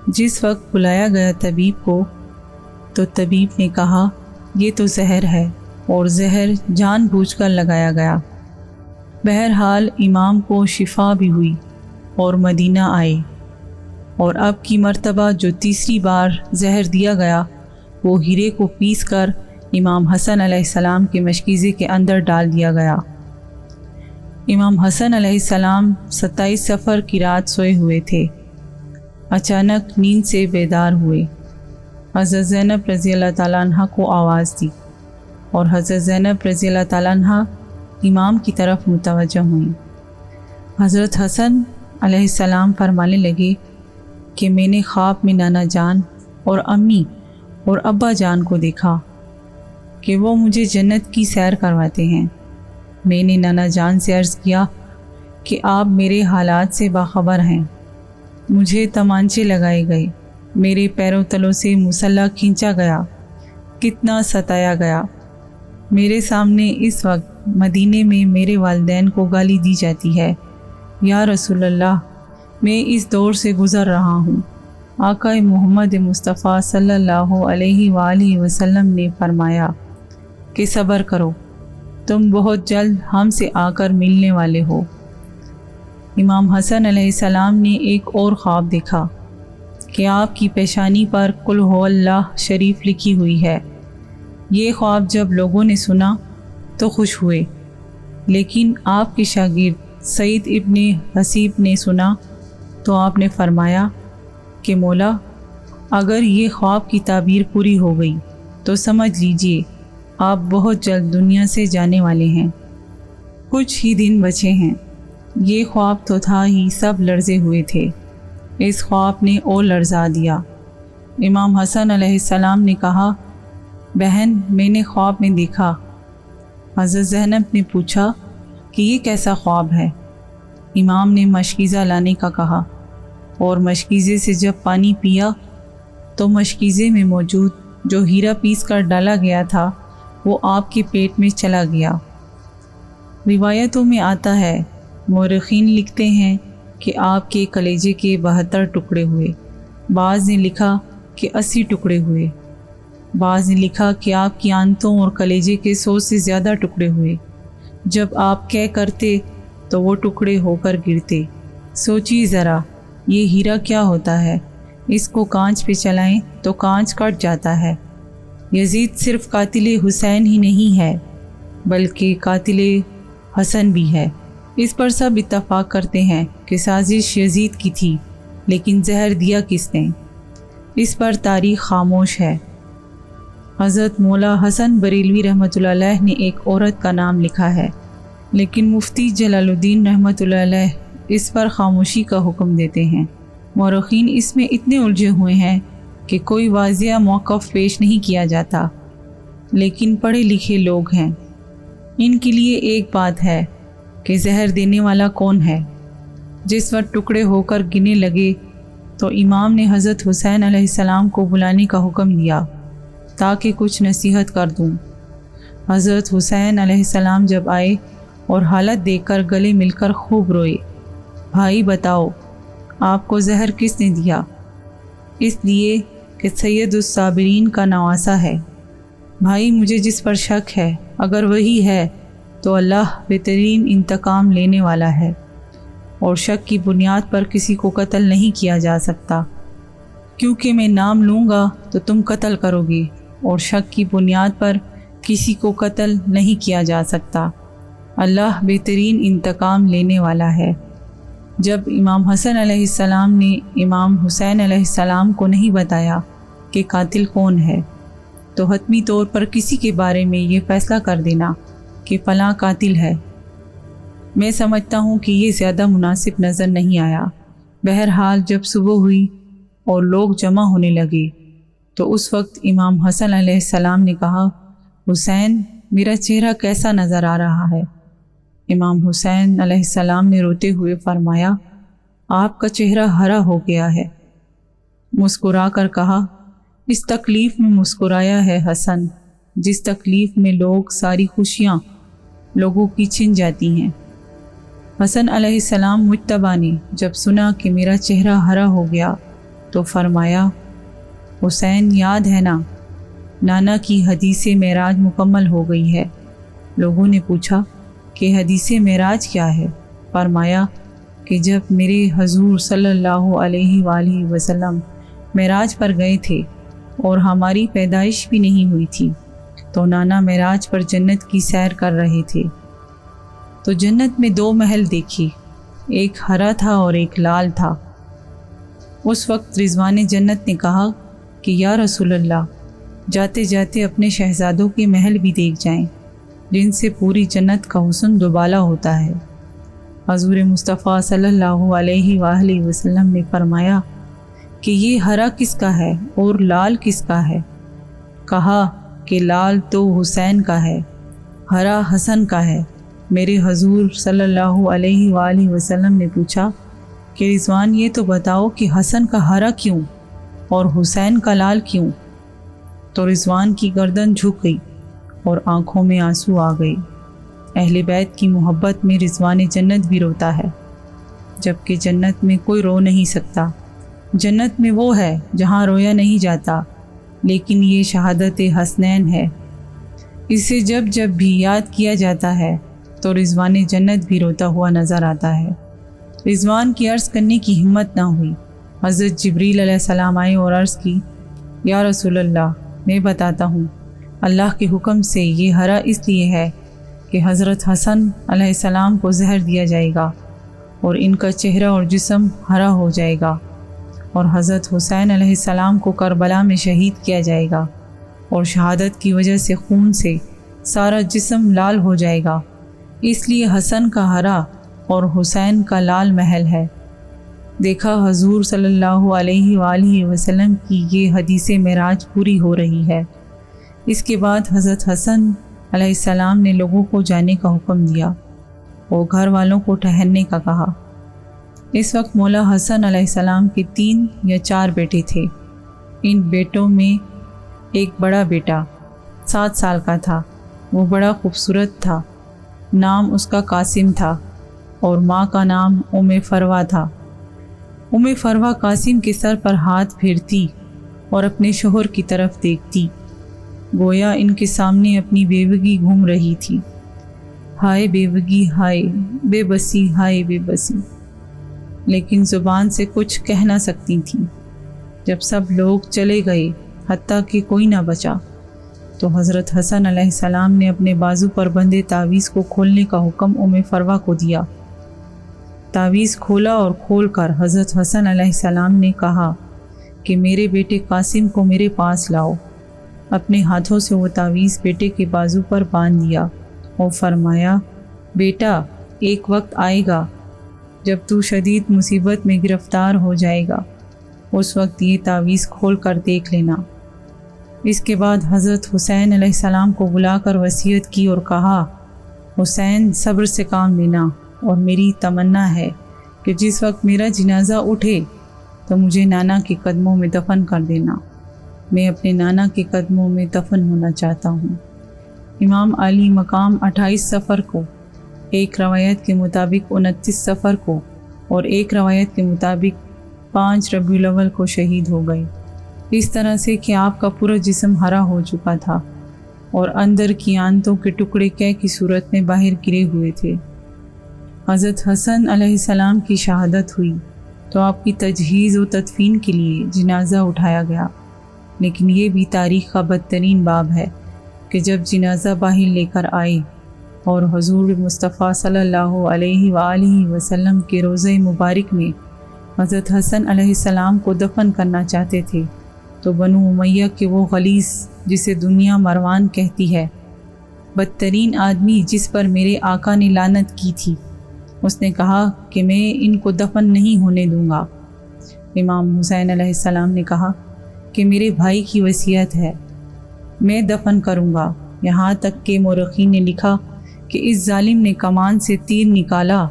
جس وقت بلایا گیا طبیب کو تو طبیب نے کہا یہ تو زہر ہے اور زہر جان بوجھ کر لگایا گیا۔ بہرحال امام کو شفا بھی ہوئی اور مدینہ آئے، اور اب کی مرتبہ جو تیسری بار زہر دیا گیا وہ ہیرے کو پیس کر امام حسن علیہ السلام کے مشکیزے کے اندر ڈال دیا گیا۔ امام حسن علیہ السلام 27 صفر کی رات سوئے ہوئے تھے۔ اچانک نیند سے بیدار ہوئے۔ حضرت زینب رضی اللہ تعالیٰ عنہ کو آواز دی اور حضرت زینب رضی اللہ تعالیٰ عنہ امام کی طرف متوجہ ہوئیں۔ حضرت حسن علیہ السلام فرمانے لگے کہ میں نے خواب میں نانا جان اور امی اور ابا جان کو دیکھا کہ وہ مجھے جنت کی سیر کرواتے ہیں۔ میں نے نانا جان سے عرض کیا کہ آپ میرے حالات سے باخبر ہیں۔ مجھے تمانچے لگائے گئے، میرے پیروں تلوں سے مسلح کھینچا گیا، کتنا ستایا گیا۔ میرے سامنے اس وقت مدینے میں میرے والدین کو گالی دی جاتی ہے۔ یا رسول اللہ، میں اس دور سے گزر رہا ہوں۔ آقا محمد مصطفیٰ صلی اللہ علیہ وآلہ وسلم نے فرمایا کہ صبر کرو، تم بہت جلد ہم سے آ کر ملنے والے ہو۔ امام حسن علیہ السلام نے ایک اور خواب دیکھا کہ آپ کی پیشانی پر قل ہو اللہ شریف لکھی ہوئی ہے۔ یہ خواب جب لوگوں نے سنا تو خوش ہوئے، لیکن آپ کے شاگرد سعید ابن حسیب نے سنا تو آپ نے فرمایا کہ مولا، اگر یہ خواب کی تعبیر پوری ہو گئی تو سمجھ لیجئے آپ بہت جلد دنیا سے جانے والے ہیں، کچھ ہی دن بچے ہیں۔ یہ خواب تو تھا ہی، سب لرزے ہوئے تھے۔ اس خواب نے اور لرزا دیا۔ امام حسن علیہ السلام نے کہا، بہن میں نے خواب میں دیکھا۔ حضرت زینب نے پوچھا کہ یہ کیسا خواب ہے؟ امام نے مشکیزہ لانے کا کہا، اور مشکیزے سے جب پانی پیا تو مشکیزے میں موجود جو ہیرا پیس کر ڈالا گیا تھا وہ آپ کے پیٹ میں چلا گیا۔ روایتوں میں آتا ہے، مورخین لکھتے ہیں کہ آپ کے کلیجے کے 72 ٹکڑے ہوئے، بعض نے لکھا کہ 80 ٹکڑے ہوئے، بعض نے لکھا کہ آپ کی آنتوں اور کلیجے کے 100 سے زیادہ ٹکڑے ہوئے۔ جب آپ کہہ کرتے تو وہ ٹکڑے ہو کر گرتے۔ سوچیے ذرا، یہ ہیرا کیا ہوتا ہے؟ اس کو کانچ پہ چلائیں تو کانچ کٹ جاتا ہے۔ یزید صرف قاتل حسین ہی نہیں ہے بلکہ قاتل حسن بھی ہے۔ اس پر سب اتفاق کرتے ہیں کہ سازش یزید کی تھی، لیکن زہر دیا کس نے؟ اس پر تاریخ خاموش ہے۔ حضرت مولا حسن بریلوی رحمۃ اللہ علیہ نے ایک عورت کا نام لکھا ہے، لیکن مفتی جلال الدین رحمۃ اللہ علیہ اس پر خاموشی کا حکم دیتے ہیں۔ مورخین اس میں اتنے الجھے ہوئے ہیں کہ کوئی واضح موقف پیش نہیں کیا جاتا، لیکن پڑھے لکھے لوگ ہیں، ان کے لیے ایک بات ہے کہ زہر دینے والا کون ہے۔ جس وقت ٹکڑے ہو کر گرنے لگے تو امام نے حضرت حسین علیہ السلام کو بلانے کا حکم دیا تاکہ کچھ نصیحت کر دوں۔ حضرت حسین علیہ السلام جب آئے اور حالت دیکھ کر گلے مل کر خوب روئے۔ بھائی بتاؤ، آپ کو زہر کس نے دیا؟ اس لیے کہ سید الصابرین کا نواسہ ہے۔ بھائی مجھے جس پر شک ہے، اگر وہی ہے تو اللہ بہترین انتقام لینے والا ہے، اور شک کی بنیاد پر کسی کو قتل نہیں کیا جا سکتا، کیونکہ میں نام لوں گا تو تم قتل کرو گے، اور شک کی بنیاد پر کسی کو قتل نہیں کیا جا سکتا۔ اللہ بہترین انتقام لینے والا ہے۔ جب امام حسن علیہ السلام نے امام حسین علیہ السلام کو نہیں بتایا کہ قاتل کون ہے، تو حتمی طور پر کسی کے بارے میں یہ فیصلہ کر دینا کہ فلاں قاتل ہے، میں سمجھتا ہوں کہ یہ زیادہ مناسب نظر نہیں آیا۔ بہرحال جب صبح ہوئی اور لوگ جمع ہونے لگے تو اس وقت امام حسن علیہ السلام نے کہا، حسین میرا چہرہ کیسا نظر آ رہا ہے؟ امام حسین علیہ السلام نے روتے ہوئے فرمایا، آپ کا چہرہ ہرا ہو گیا ہے۔ مسکرا کر کہا، اس تکلیف میں مسکرایا ہے حسن، جس تکلیف میں لوگ ساری خوشیاں لوگوں کی چھن جاتی ہیں۔ حسن علیہ السلام مجتبیٰ نے جب سنا کہ میرا چہرہ ہرا ہو گیا تو فرمایا حسین یاد ہے نا، نانا کی حدیث معراج مکمل ہو گئی ہے۔ لوگوں نے پوچھا کہ حدیث معراج کیا ہے؟ فرمایا کہ جب میرے حضور صلی اللہ علیہ وآلہ وسلم معراج پر گئے تھے اور ہماری پیدائش بھی نہیں ہوئی تھی تو نانا معراج پر جنت کی سیر کر رہے تھے، تو جنت میں 2 محل دیکھی، ایک ہرا تھا اور ایک لال تھا۔ اس وقت رضوان جنت نے کہا کہ یا رسول اللہ، جاتے جاتے اپنے شہزادوں کے محل بھی دیکھ جائیں جن سے پوری جنت کا حسن دوبالا ہوتا ہے۔ حضور مصطفیٰ صلی اللہ علیہ وآلہ وسلم نے فرمایا کہ یہ ہرا کس کا ہے اور لال کس کا ہے؟ کہا کہ لال تو حسین کا ہے، ہرا حسن کا ہے۔ میرے حضور صلی اللہ علیہ وآلہ وسلم نے پوچھا کہ رضوان یہ تو بتاؤ کہ حسن کا ہرا کیوں اور حسین کا لال کیوں؟ تو رضوان کی گردن جھک گئی اور آنکھوں میں آنسو آ گئے۔ اہل بیت کی محبت میں رضوان جنت بھی روتا ہے، جبکہ جنت میں کوئی رو نہیں سکتا۔ جنت میں وہ ہے جہاں رویا نہیں جاتا، لیکن یہ شہادت حسنین ہے، اسے جب جب بھی یاد کیا جاتا ہے تو رضوان جنت بھی روتا ہوا نظر آتا ہے۔ رضوان کی عرض کرنے کی ہمت نہ ہوئی۔ حضرت جبریل علیہ السلام آئے اور عرض کی، یا رسول اللہ، میں بتاتا ہوں، اللہ کے حکم سے یہ ہرا اس لیے ہے کہ حضرت حسن علیہ السلام کو زہر دیا جائے گا اور ان کا چہرہ اور جسم ہرا ہو جائے گا، اور حضرت حسین علیہ السلام کو کربلا میں شہید کیا جائے گا، اور شہادت کی وجہ سے خون سے سارا جسم لال ہو جائے گا، اس لیے حسن کا ہرا اور حسین کا لال محل ہے۔ دیکھا حضور صلی اللہ علیہ وآلہ وسلم کی یہ حدیث معراج پوری ہو رہی ہے۔ اس کے بعد حضرت حسن علیہ السلام نے لوگوں کو جانے کا حکم دیا اور گھر والوں کو ٹھہرنے کا کہا۔ اس وقت مولا حسن علیہ السلام کے 3 یا 4 بیٹے تھے۔ ان بیٹوں میں ایک بڑا بیٹا 7 سال کا تھا، وہ بڑا خوبصورت تھا، نام اس کا قاسم تھا اور ماں کا نام فروہ تھا۔ فروہ قاسم کے سر پر ہاتھ پھیرتی اور اپنے شوہر کی طرف دیکھتی، گویا ان کے سامنے اپنی بیوگی گھوم رہی تھی۔ ہائے بیوگی، ہائے بے بسی، ہائے بے بسی، لیکن زبان سے کچھ کہہ نہ سکتی تھیں۔ جب سب لوگ چلے گئے حتیٰ کہ کوئی نہ بچا تو حضرت حسن علیہ السلام نے اپنے بازو پر بندھے تعویذ کو کھولنے کا حکم فروہ کو دیا۔ تعویذ کھولا اور کھول کر حضرت حسن علیہ السلام نے کہا کہ میرے بیٹے قاسم کو میرے پاس لاؤ۔ اپنے ہاتھوں سے وہ تعویذ بیٹے کے بازو پر باندھ دیا اور فرمایا، بیٹا ایک وقت آئے گا جب تو شدید مصیبت میں گرفتار ہو جائے گا، اس وقت یہ تعویذ کھول کر دیکھ لینا۔ اس کے بعد حضرت حسین علیہ السلام کو بلا کر وصیت کی اور کہا، حسین صبر سے کام لینا، اور میری تمنا ہے کہ جس وقت میرا جنازہ اٹھے تو مجھے نانا کے قدموں میں دفن کر دینا، میں اپنے نانا کے قدموں میں دفن ہونا چاہتا ہوں۔ امام علی مقام 28 صفر کو، ایک روایت کے مطابق 29 صفر کو اور ایک روایت کے مطابق 5 ربیع الاول کو شہید ہو گئے، اس طرح سے کہ آپ کا پورا جسم ہرا ہو چکا تھا اور اندر کی آنتوں کے ٹکڑے قے کی صورت میں باہر گرے ہوئے تھے۔ حضرت حسن علیہ السلام کی شہادت ہوئی تو آپ کی تجہیز و تدفین کے لیے جنازہ اٹھایا گیا، لیکن یہ بھی تاریخ کا بدترین باب ہے کہ جب جنازہ باہر لے کر آئے اور حضور مصطفیٰ صلی اللہ علیہ وآلہ وسلم کے روضہ مبارک میں حضرت حسن علیہ السلام کو دفن کرنا چاہتے تھے تو بنو امیہ کے وہ غلیظ جسے دنیا مروان کہتی ہے، بدترین آدمی جس پر میرے آقا نے لعنت کی تھی، اس نے کہا کہ میں ان کو دفن نہیں ہونے دوں گا۔ امام حسین علیہ السلام نے کہا کہ میرے بھائی کی وصیت ہے، میں دفن کروں گا، یہاں تک کہ مورخین نے لکھا کہ اس ظالم نے کمان سے تیر نکالا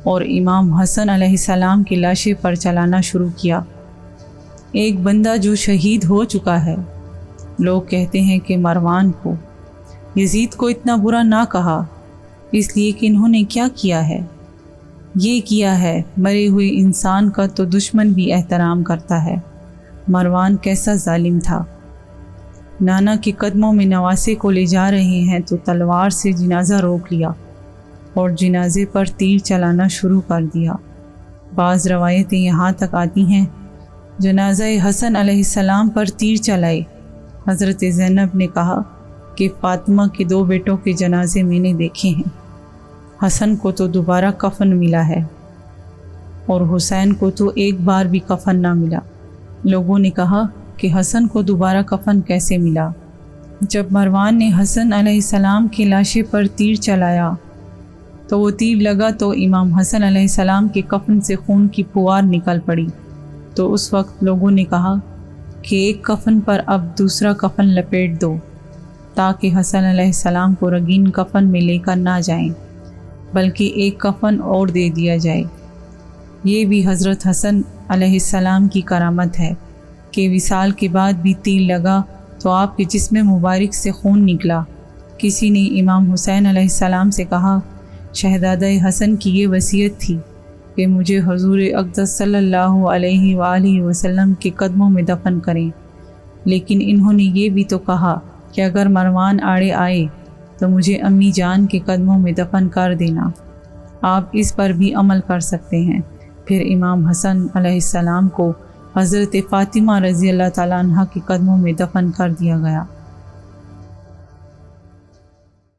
اور امام حسن علیہ السلام کی لاشیں پر چلانا شروع کیا۔ ایک بندہ جو شہید ہو چکا ہے، لوگ کہتے ہیں کہ مروان کو، یزید کو اتنا برا نہ کہا، اس لیے کہ انہوں نے کیا کیا ہے؟ یہ کیا ہے، مرے ہوئے انسان کا تو دشمن بھی احترام کرتا ہے۔ مروان کیسا ظالم تھا۔ نانا کے قدموں میں نواسے کو لے جا رہے ہیں تو تلوار سے جنازہ روک لیا اور جنازے پر تیر چلانا شروع کر دیا۔ بعض روایتیں یہاں تک آتی ہیں جنازہ حسن علیہ السلام پر تیر چلائے۔ حضرت زینب نے کہا کہ فاطمہ کے 2 بیٹوں کے جنازے میں نے دیکھے ہیں، حسن کو تو دوبارہ کفن ملا ہے اور حسین کو تو ایک بار بھی کفن نہ ملا۔ لوگوں نے کہا کہ حسن کو دوبارہ کفن کیسے ملا؟ جب مروان نے حسن علیہ السلام کی لاشیں پر تیر چلایا تو وہ تیر لگا تو امام حسن علیہ السلام کے کفن سے خون کی پھوار نکل پڑی۔ تو اس وقت لوگوں نے کہا کہ ایک کفن پر اب دوسرا کفن لپیٹ دو تاکہ حسن علیہ السلام کو رنگین کفن میں لے کر نہ جائیں، بلکہ ایک کفن اور دے دیا جائے۔ یہ بھی حضرت حسن علیہ السلام کی کرامت ہے کہ وصال کے بعد بھی تیر لگا تو آپ کے جسم مبارک سے خون نکلا۔ کسی نے امام حسین علیہ السلام سے کہا، شہزادہ حسن کی یہ وصیت تھی کہ مجھے حضور اقدس صلی اللہ علیہ وآلہ وسلم کے قدموں میں دفن کریں، لیکن انہوں نے یہ بھی تو کہا کہ اگر مروان آڑے آئے تو مجھے امی جان کے قدموں میں دفن کر دینا، آپ اس پر بھی عمل کر سکتے ہیں۔ پھر امام حسن علیہ السلام کو حضرت فاطمہ رضی اللہ تعالیٰ عنہ کے قدموں میں دفن کر دیا گیا۔